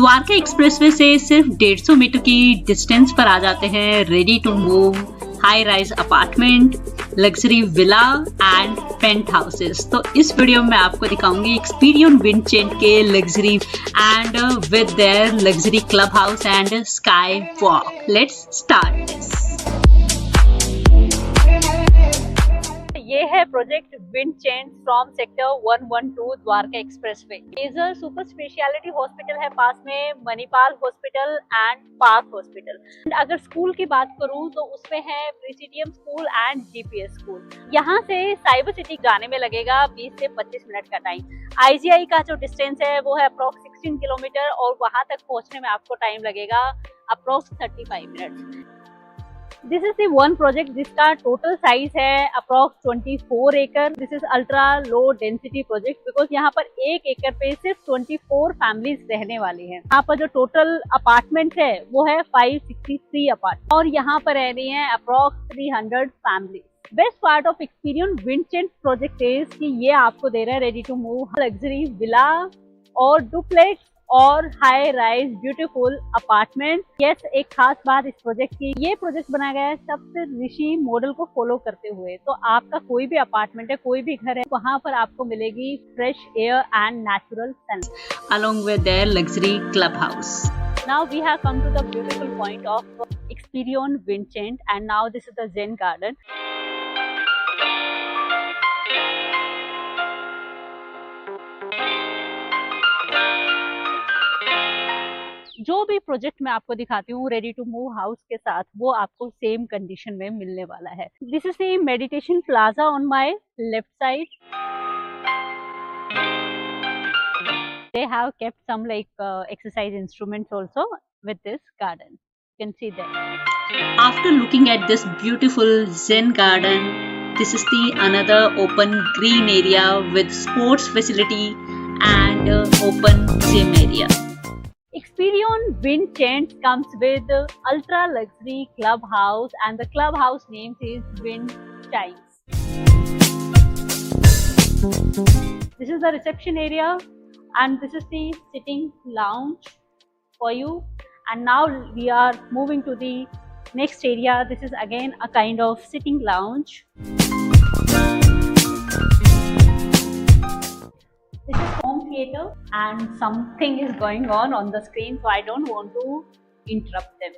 Dwarka expressway से सिर्फ 150 metre की डिस्टेंस पर आ जाते हैं ready to move high rise apartment, luxury villa and penthouses. तो इस वीडियो में आपको दिखाऊंगी एक्सपीरियन विंडचेंट के luxury and with their luxury club house and sky walk. Let's start this. ये है project Windchants from sector 112 Dwarka expressway. Major super speciality hospital है पास में, Manipal hospital and park hospital. अगर स्कूल की बात करूं तो उसमें है Presidium school and GPS school. यहाँ से साइबर सिटी जाने में लगेगा 20 से 25 मिनट का टाइम। आईजीआई का जो डिस्टेंस है वो है अप्रोक्स 16 किलोमीटर और वहां तक पहुंचने में आपको टाइम लगेगा approx 35 minute. This is the one project जिसका टोटल साइज है अप्रोक्स 24 एकड़। This is ultra low density project because यहाँ पर 1 एकड़ पे सिर्फ 24 फैमिलीज रहने वाली हैं। यहाँ पर जो टोटल अपार्टमेंट है वो है 563 अपार्टमेंट और यहाँ पर रह रही हैं approx 300 family. Best part of Experion Windchants project is कि ये आपको दे रहा है ready to move luxury villa और डुप्लेक्स और high rise beautiful apartment. Yes, एक खास बात इस प्रोजेक्ट की, ये प्रोजेक्ट बनाया गया है सबसे ऋषि मॉडल को फॉलो करते हुए। तो आपका कोई भी अपार्टमेंट है, कोई भी घर है, वहाँ पर आपको मिलेगी fresh air and natural sun along with their luxury clubhouse. Now we have come to the beautiful point of Experion Vincent and now this is the Zen Garden. जो भी प्रोजेक्ट मैं आपको दिखाती हूँ रेडी टू मूव हाउस के साथ, वो आपको सेम कंडीशन में मिलने वाला है। This is the meditation plaza on my left side. They have kept some like exercise instruments also with this garden. You can see that. After looking at this beautiful Zen garden, this is the another open green area with sports facility and open gym area. Experion Vincent comes with ultra luxury clubhouse and the clubhouse name is Wind Chimes. This is the reception area and this is the sitting lounge for you. And now we are moving to the next area. This is again a kind of sitting lounge. This is home theater and something is going on the screen, so I don't want to interrupt them.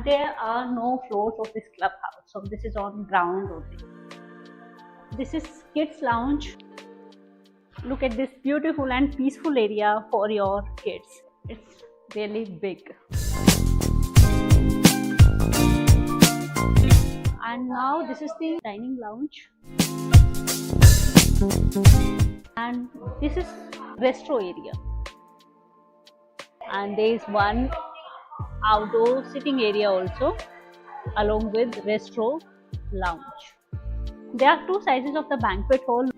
There are no floors of this clubhouse, so this is on ground only. This is kids lounge. Look at this beautiful and peaceful area for your kids. It's really big. And now this is the dining lounge. And this is restro area. And there is one outdoor sitting area also along with restro lounge. There are two sizes of the banquet hall.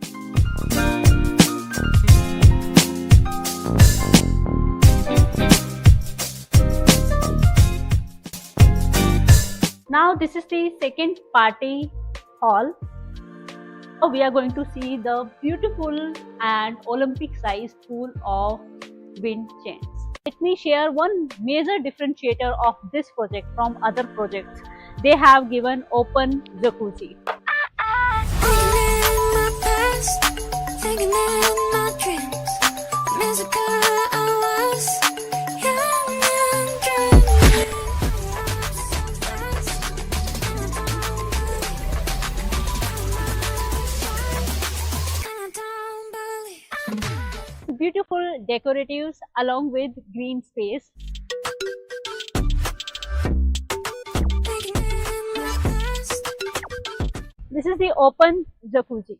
Now this is the second party hall. We are going to see the beautiful and Olympic sized pool of Vincent. Let me share one major differentiator of this project from other projects. They have given open jacuzzi. Beautiful decoratives along with green space. This is the open jacuzzi.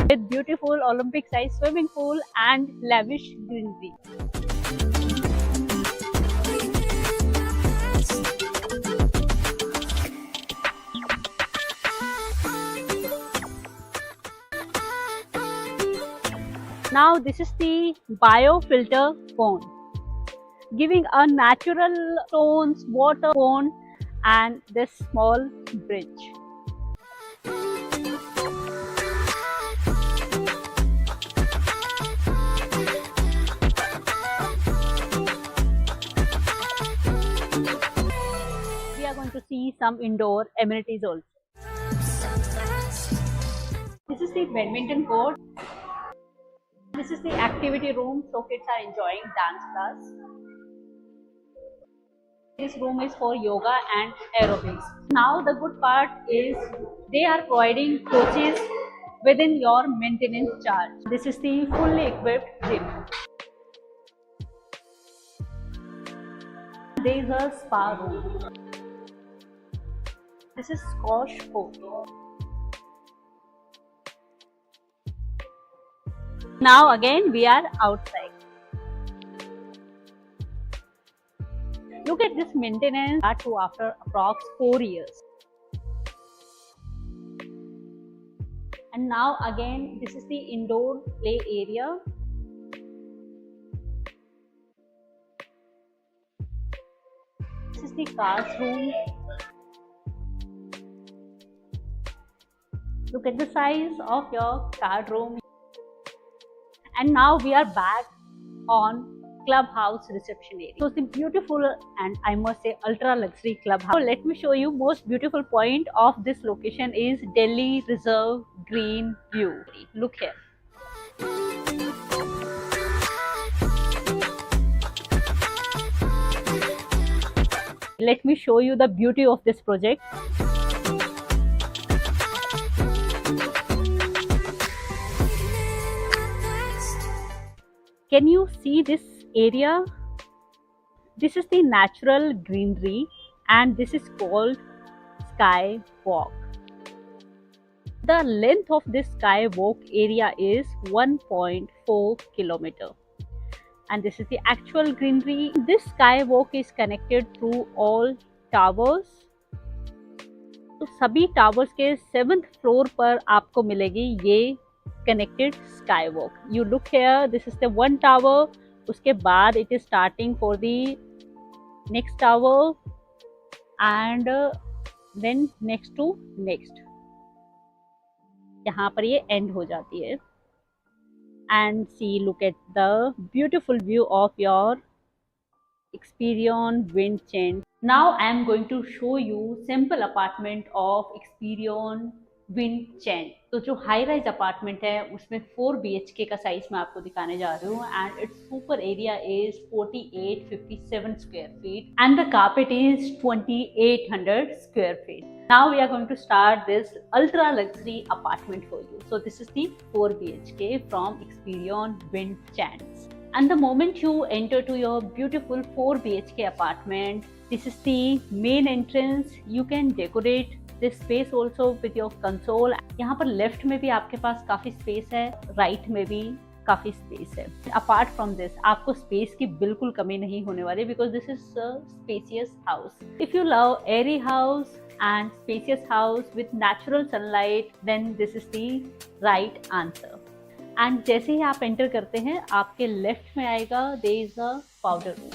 With beautiful Olympic sized swimming pool and lavish greenery. Now this is the biofilter pond, giving a natural stones, water pond and this small bridge. We are going to see some indoor amenities also. This is the badminton court. This is the activity room, so kids are enjoying dance class. This room is for yoga and aerobics. Now the good part is they are providing coaches within your maintenance charge. This is the fully equipped gym. There is a spa room. This is squash court. Now again we are outside. Look at this maintenance to after approx 4 years. And now again this is the indoor play area. This is the cars room. Look at the size of your card room. And now we are back on clubhouse reception area. So it's a beautiful and I must say ultra luxury clubhouse. So let me show you most beautiful point of this location is Delhi Reserve Green View. Look here. Let me show you the beauty of this project. Can you see this area? This is the natural greenery and this is called Sky Walk. The length of this Sky Walk area is 1.4 kilometer. And this is the actual greenery. This Sky Walk is connected through all towers. तो सभी towers के 7th floor पर आपको मिलेगी ये connected skywalk. You look here, this is the one tower. उसके बाद it is starting for the next tower and then next to next. यहाँ पर ये end हो जाती है. And see, look at the beautiful view of your Experion Windchain. Now I am going to show you simple apartment of Experion Windchain. तो जो high rise apartment है उसमें 4 BHK का साइज मैं आपको दिखाने जा रही हूँ and it's super area is 4857 square feet and the carpet is 2800 square feet. Now we are going to start this ultra luxury apartment for you. So this is the 4 BHK from Experion Windchain. And the moment you enter to your beautiful 4 BHK apartment, this is the main entrance. You can decorate this space also with your console. यहाँ पर left में भी आपके पास काफी space है, right में भी काफी स्पेस है. अपार्ट फ्रॉम दिस आपको स्पेस की बिल्कुल कमी नहीं होने वाली because this is spacious house. If you love airy house and spacious house with natural sunlight, then this is the right answer. And जैसे ही आप एंटर करते हैं आपके लेफ्ट में आएगा there is a powder room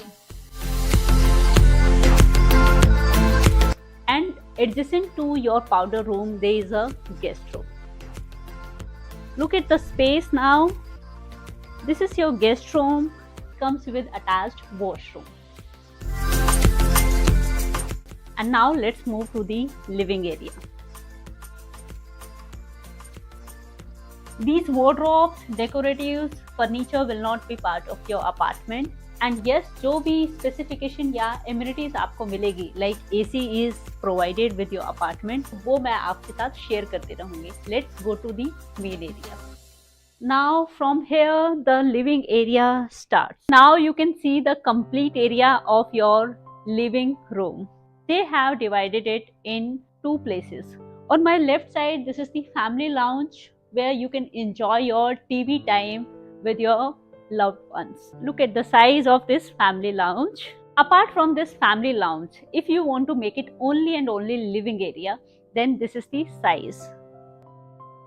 and adjacent to your powder room there is a guest room. Look at the space now. This is your guest room, comes with attached washroom. And now let's move to the living area. These wardrobes, decoratives, furniture will not be part of your apartment. And yes, जो भी specification या amenities आपको मिलेगी, like AC is provided with your apartment, वो मैं आपके साथ share करती रहूँगी. Let's go to the main area. Now from here the living area starts. Now you can see the complete area of your living room. They have divided it in 2 places. On my left side, this is the family lounge where you can enjoy your TV time with your loved ones. Look at the size of this family lounge. Apart from this family lounge, if you want to make it only and only living area, then this is the size.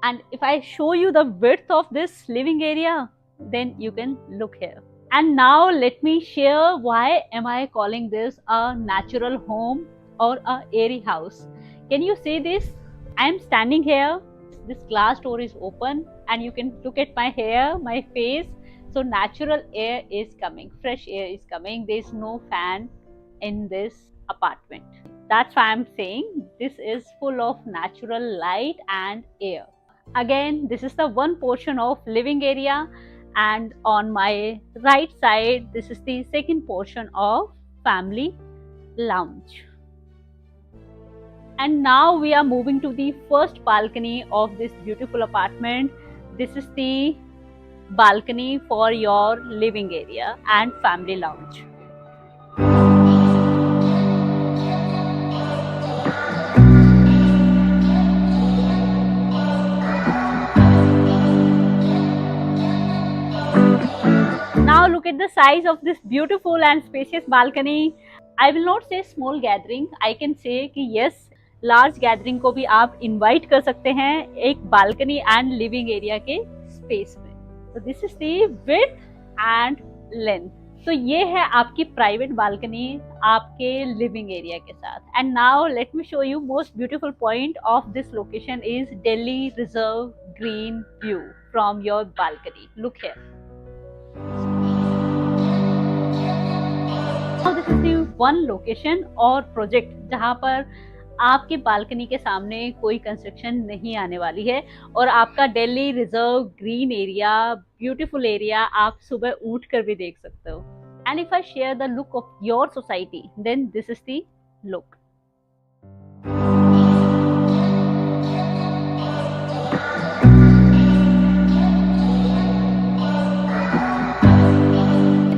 And if I show you the width of this living area, then you can look here. And now let me share why am I calling this a natural home or a airy house. Can you see this? I am standing here. This glass door is open and you can look at my hair, my face. So natural air is coming, fresh air is coming. There is no fan in this apartment. That's why I'm saying this is full of natural light and air. Again, this is the one portion of living area, and on my right side this is the second portion of family lounge. And now we are moving to the first balcony of this beautiful apartment. This is the balcony for your living area and family lounge. Now look at the size of this beautiful and spacious balcony. I will not say small gathering, I can say कि yes, large gathering को भी आप invite कर सकते हैं एक balcony and living area के space में. So this is the width and length. तो ये है आपकी private balcony आपके living area के साथ. And now let me show you most beautiful point of this location is Delhi Reserve green view from your balcony. Look here. Now this is the one location और project जहाँ पर आपके balcony के सामने कोई construction नहीं आने वाली है और आपका Delhi reserve green area, beautiful area आप सुबह उठ कर भी देख सकते हो. And if I share the look of your society then this is the look.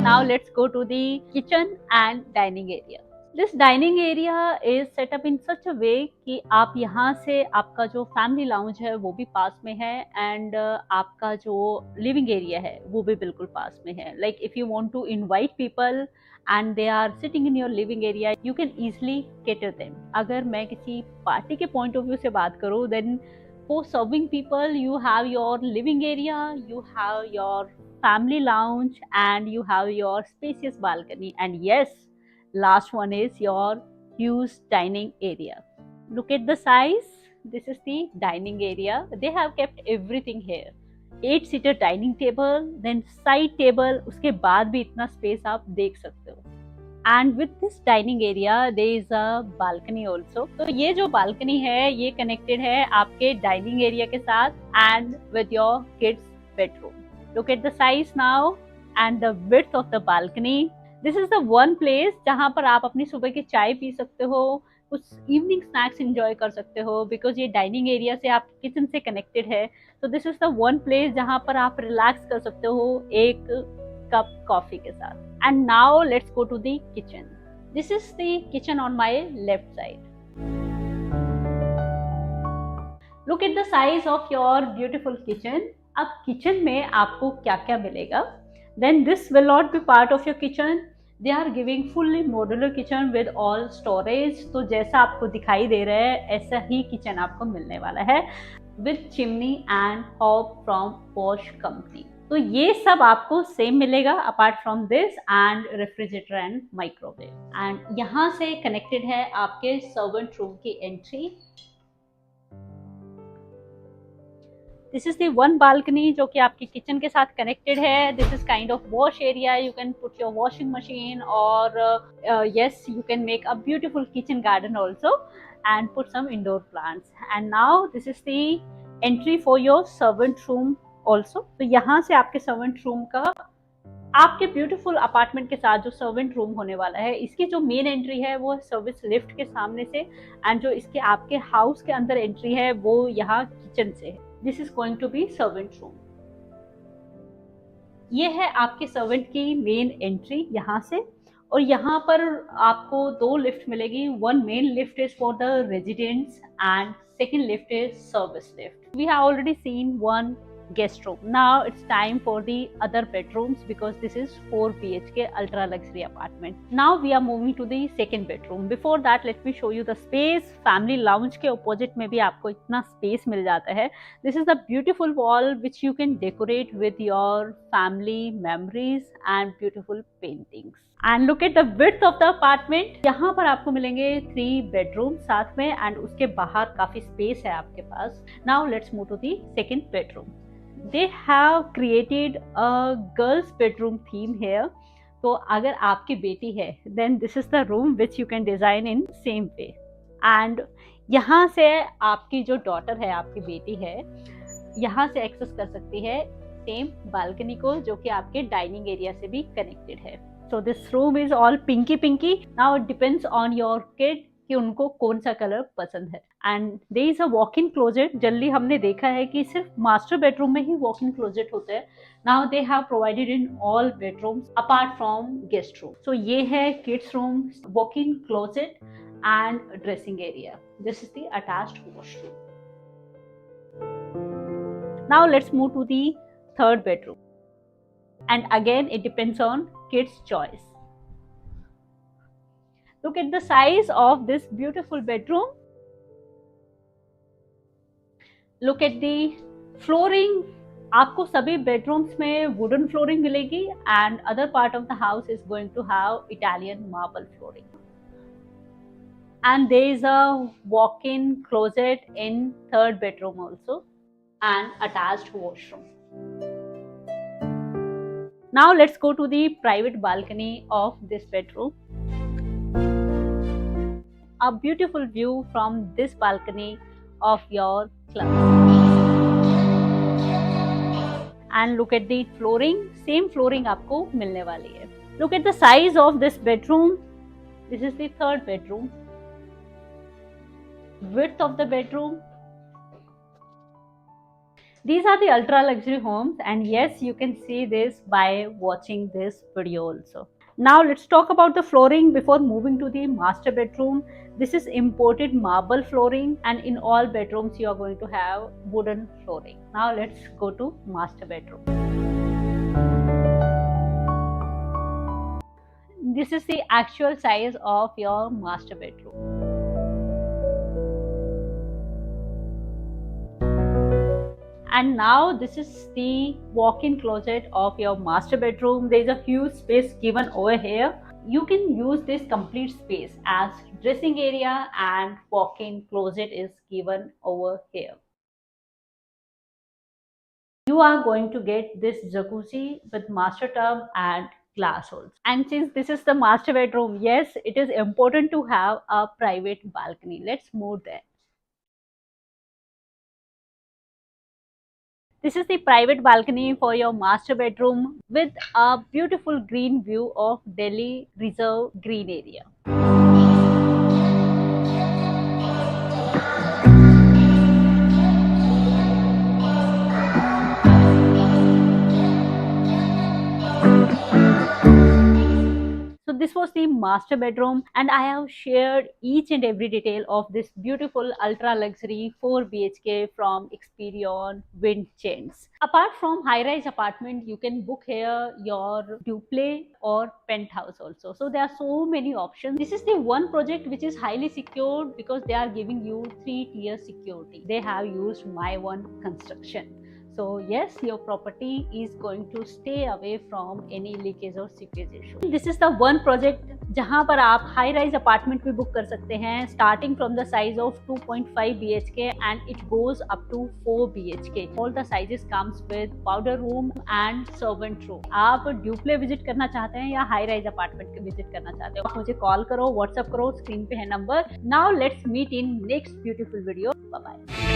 Now let's go to the kitchen and dining area. This dining area is set up in such a way कि आप यहाँ से आपका जो family lounge है वो भी पास में है and आपका जो living area है वो भी बिल्कुल पास में है. Like if you want to invite people and they are sitting in your living area, you can easily cater them. अगर मैं किसी party के point of view से बात करूँ, then for serving people you have your living area, you have your family lounge and you have your spacious balcony, and yes, last one is your huge dining area. Look at the size. This is the dining area. They have kept everything here. 8-seater dining table, then side table. उसके बाद भी इतना space आप देख सकते हो. And with this dining area there is a balcony also. तो ये जो balcony है ये connected है आपके dining area के साथ and with your kids bedroom. Look at the size now and the width of the balcony. This is the one place जहाँ पर आप अपनी सुबह की चाय पी सकते हो, कुछ इवनिंग स्नैक्स एंजॉय कर सकते हो बिकॉज ये डाइनिंग एरिया से आप किचन से कनेक्टेड है. तो this is the one place जहाँ पर आप रिलैक्स कर सकते हो एक कप कॉफी के साथ. And now let's go to the kitchen. This is the kitchen on my left side. Look at the size of your beautiful kitchen. अब किचन में आपको क्या क्या मिलेगा. Then this will not be part of your kitchen. They are giving fully modular kitchen with all storage. तो जैसा आपको दिखाई दे रहा है ऐसा ही किचन आपको मिलने वाला है with chimney and hob from Bosch company. तो ये सब आपको सेम मिलेगा apart from this and refrigerator and microwave. And यहाँ से connected है आपके servant room की entry. This is the one balcony जो कि आपकी किचन के साथ connected है. This is kind of wash area. You can put your washing machine or yes, you can make a beautiful kitchen garden also and put some indoor plants. And now this is the entry for your servant room also. तो यहाँ से आपके servant room का आपके beautiful apartment के साथ जो servant room होने वाला है इसकी जो मेन एंट्री है वो सर्विस लिफ्ट के सामने से एंड जो इसके आपके हाउस के अंदर एंट्री है वो यहाँ किचन से है. This is going to be servant room. ये है आपके सर्वेंट की मेन एंट्री यहाँ से और यहाँ पर आपको 2 लिफ्ट मिलेगी. One main lift is for the residents and second lift is service lift. We have already seen one guest room. Now it's time for the other bedrooms because this is 4 BHK ultra luxury apartment. Now we are moving to the second bedroom. Before that let me show you the space. Family lounge के opposite में भी आपको इतना space मिल जाता है. This is the beautiful wall which you can decorate with your family memories and beautiful paintings. And look at the width of the apartment. यहाँ पर आपको मिलेंगे 3 bedrooms साथ में and उसके बाहर काफी space है आपके पास. Now let's move to the second bedroom. They have created a girls bedroom theme here. तो अगर आपकी बेटी है then this is the room which you can design in same way. And यहाँ से आपकी जो daughter है, आपकी बेटी है, यहाँ से एक्सेस कर सकती है सेम बालकनी को जो कि आपके डाइनिंग एरिया से भी कनेक्टेड है. So this room is all pinky. Now it depends on your kid कि उनको कौन सा कलर पसंद है. And there is a walk-in closet. जल्दी हमने देखा है कि सिर्फ मास्टर बेडरूम में ही walk-in closet होता है. Now they have provided in all bedrooms apart from guest room. So ये है kids room, walk-in closet and dressing area. This is the attached washroom. Now let's move to the third bedroom. And again it depends on kids' choice. Look at the size of this beautiful bedroom. Look at the flooring. आपको सभी bedrooms में wooden flooring मिलेगी and other part of the house is going to have Italian marble flooring. And there is a walk-in closet in third bedroom also and attached washroom. Now let's go to the private balcony of this bedroom. A beautiful view from this balcony of your club. And look at the flooring. Same flooring आपको मिलने वाली है. Look at the size of this bedroom. This is the third bedroom. Width of the bedroom. These are the ultra luxury homes and yes, you can see this by watching this video also. Now let's talk about the flooring before moving to the master bedroom. This is imported marble flooring and in all bedrooms you are going to have wooden flooring. Now let's go to master bedroom. This is the actual size of your master bedroom. And now this is the walk-in closet of your master bedroom. There is a huge space given over here. You can use this complete space as dressing area and walk-in closet is given over here. You are going to get this jacuzzi with master tub and glass holes. And since this is the master bedroom, yes, it is important to have a private balcony. Let's move there. This is the private balcony for your master bedroom with a beautiful green view of Delhi Reserve green area. So this was the master bedroom and I have shared each and every detail of this beautiful ultra luxury 4 BHK from Experion Wind Chains. Apart from high-rise apartment, you can book here your duplex or penthouse also. So there are so many options. This is the one project which is highly secured because they are giving you 3-tier security. They have used My One Construction. So yes, your property is going to stay away from any leakage or seepage issue. This is the one project जहाँ पर आप high rise apartment भी book कर सकते हैं starting from the size of 2.5 BHK and it goes up to 4 BHK. All the sizes comes with powder room and servant room. आप duplex visit करना चाहते हैं या हाई राइज अपार्टमेंट विजिट करना चाहते हो, मुझे कॉल करो, व्हाट्सएप करो, स्क्रीन पे है number. Now let's meet in next beautiful video. Bye bye.